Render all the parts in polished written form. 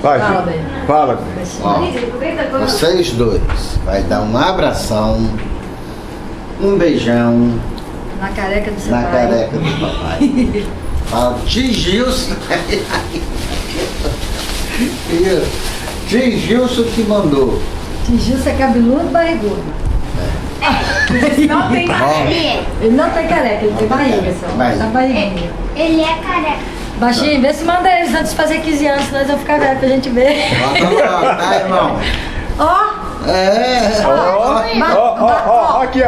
Vai, fala. Ó, vocês dois vai dar um abração, um beijão na careca do seu na pai. careca do papai. Fala, tio Gilson. Tio Gilson que mandou. Tio Gilson é cabeludo, barrigudo. Não tem careca. Ele não tem careca, ele tem barriga só. Tá barriguinha. Ele é careca. Baixinho, vê se manda eles antes de fazer 15 anos, senão eles vão ficar velhos pra gente ver. Tá, irmão? Ó! Aqui, ó.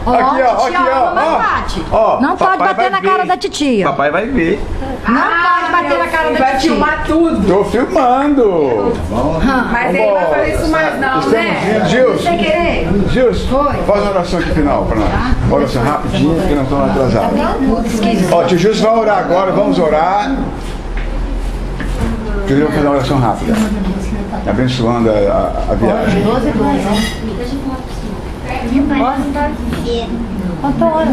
Aqui, ó. Não pode bater na cara da titia. Papai vai ver. Não pode bater na cara da titia. Vai filmar tudo. Tô filmando. Mas ele não vai fazer isso mais não, né? Gilson, Sem querer? Gilson, faz uma oração aqui final pra nós. Uma oração rapidinho, porque nós estamos atrasados. Ó, tio Gilson vai orar agora, vamos orar. Tio Gilson vai fazer uma oração rápida, abençoando a viagem. Quanto hora?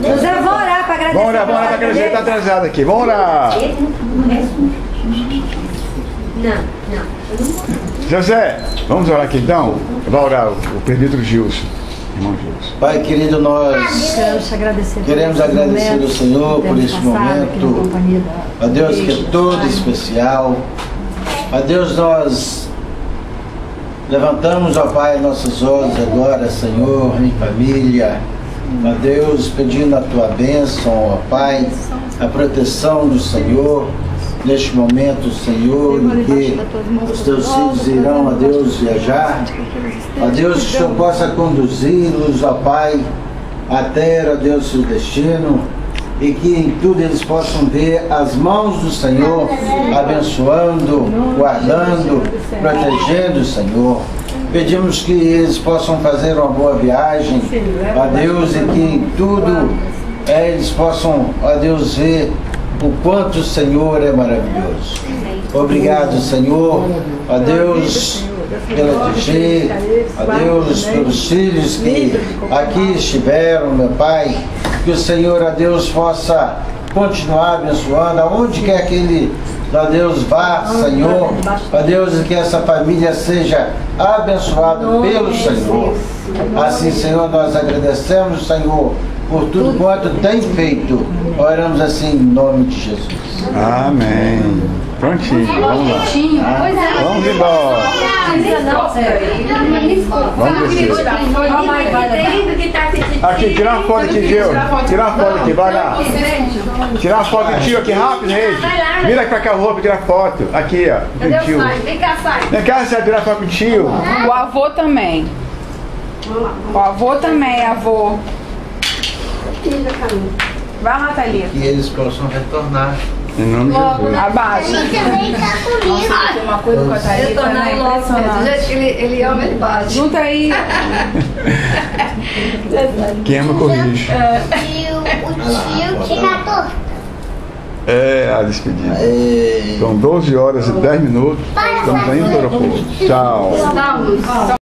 José, vamos orar para agradecer. Vamos orar para agradecer, tá atrasado aqui. Vamos orar. José, vamos orar aqui então? Vai orar o presbítero Gilson. Irmão Gilson. Pai querido, nós queremos agradecer ao Senhor por esse momento. A Deus que é todo especial. A Deus nós levantamos, ó Pai, nossos olhos agora, Senhor, em família. A Deus pedindo a Tua bênção, ó Pai, a proteção do Senhor. Neste momento, Senhor, em que os Teus filhos irão, a Deus, viajar, a Deus, que o Senhor possa conduzi-los, ó Pai, até, ó Deus, seu destino, e que em tudo eles possam ver as mãos do Senhor, abençoando, guardando, protegendo, Senhor. Pedimos que eles possam fazer uma boa viagem, ó Deus, e que em tudo eles possam, ó Deus, ver o quanto o Senhor é maravilhoso. Obrigado, Senhor, a Deus pela TG, a Deus pelos filhos que aqui estiveram, meu Pai, que o Senhor, a Deus, possa continuar abençoando, aonde quer que Ele, a Deus, vá, Senhor, a Deus, e que essa família seja abençoada pelo Senhor. Assim, Senhor, nós agradecemos, Senhor, por tudo quanto tem feito. Oramos assim em nome de Jesus. Amém. Prontinho, vamos lá. Vamos embora. Vamos descer. Aqui, tirar uma foto aqui, Gil. Tirar uma foto aqui, vai lá. Tirar uma foto do tio aqui rápido, Reis. Vira pra cá o roupa e tirar foto. Aqui, ó. Cadê o Sai? Vem cá, Sai. Vem cá, você vai tirar foto com o tio. O avô também. O avô também, avô. Vai lá, Thalita. Que eles possam retornar. Em nome de Jesus. Abaixa. Ele também tá comigo. Tem uma coisa com a Thalita, né? Impressionante. Gente, ele ama, ele bate. Junta aí. Quem ama corrige. O tio que matou. É a despedida. São 12 horas e 10 minutos. Estamos indo para o aeroporto. Tchau.